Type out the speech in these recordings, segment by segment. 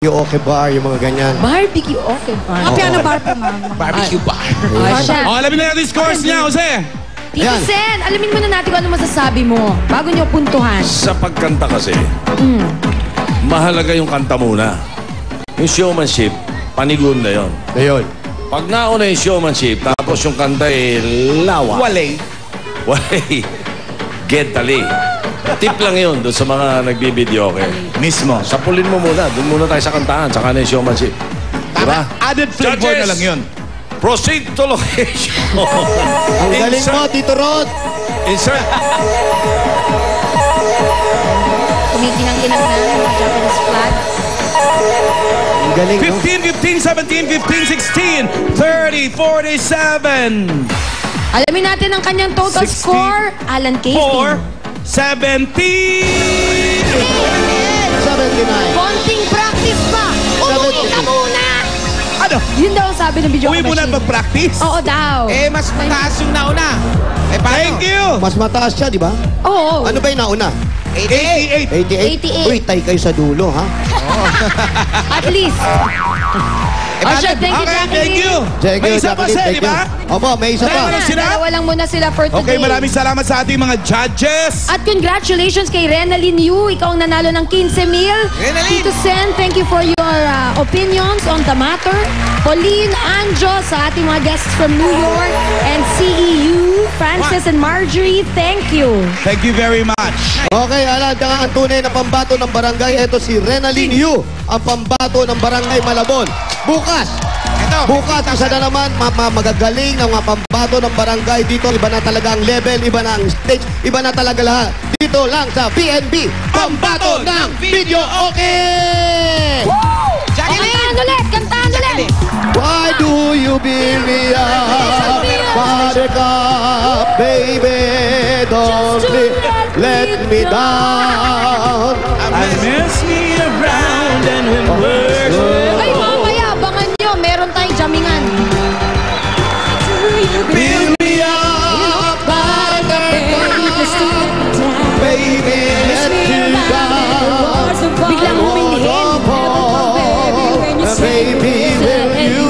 Yung okay bar, yung mga ganyan. Barbecue, okay bar. Piano bar po, ma'am. Barbecue bar. Alamin na natin scores niya, Jose. Tito Sen, alamin muna natin kung ano masasabi mo bago niyo puntuhan. Sa pagkanta kasi, mahalaga yung kanta muna. Yung showmanship, panigun na yun. Ayun. Pag nauna yung showmanship, tapos yung kanta lawa. Walay. Walay. Get dali. Tip lang yun doon sa mga nagbibideo, okay? Mismo. Sapulin mo muna. Doon muna tayo sa kantahan. Saka na yung showmanship. Diba? Added flavor Judges, na lang yun. Proceed to location. Ang galing mo, Tito Rod. Insert. Kumikinang-kinang na yung Japanese flag. Ang galing, no? 15, 15, 17, 15, 16, 30, 47. Alamin natin ang kanyang total 60, score. Alan Casey. 4, 70. 79. Konting practice pa. Umuwi ka muna. Ano? Yun daw ang sabi ng video Uwi muna at mag-practice? Oo daw. Eh, mas mataas yung nauna. Eh, Thank you. Mas mataas siya, di ba? Oo. Ano ba yung nauna? 88. 88? Uy, tay kayo sa dulo, ha? At least. Asha, thank you, Okay, Jacqueline. thank you. Thank May you, isa pa Jacqueline, siya, thank di ba? you. Opo, may isa Meron pa. na sila? Dalawa lang muna sila for today. Okay, maraming salamat sa ating mga judges. At congratulations kay Renalyn Yu. Ikaw ang nanalo ng 15,000. Renalyn! Tito Sen, thank you for your opinions on the matter. Pauline, Anjo, sa ating mga guests from New York. And CEU, Francis and Marjorie, thank you. Thank you very much. Okay, Alan, kaya ang tunay na pambato ng barangay, ito si Renalyn Yu, ang pambato ng barangay Malabon. Bukas, isa na naman, magagaling ng mga pambato ng barangay dito. Iba na talaga ang level, iba na ang stage, iba na talaga lahat. Dito lang sa PNB, pambato ng video, okay! Kantahan ulit, kantahan ulit. Why do you beat me up? Buttercup, baby, don't let me down. I miss me around and when we're Ay, mamaya, abangan nyo. Meron tayong jamingan. Build me up, buttercup, baby, let you down. Biglang humindihin. Baby, will you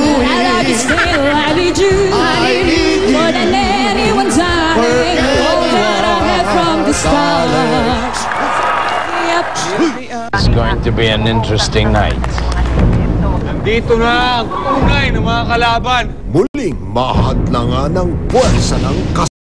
I need you more than anyone, darling. All that I had from the start. It's going to be an interesting night. Dito na ang tunay ng mga kalaban. Muling mahadlangan ng puwersa ng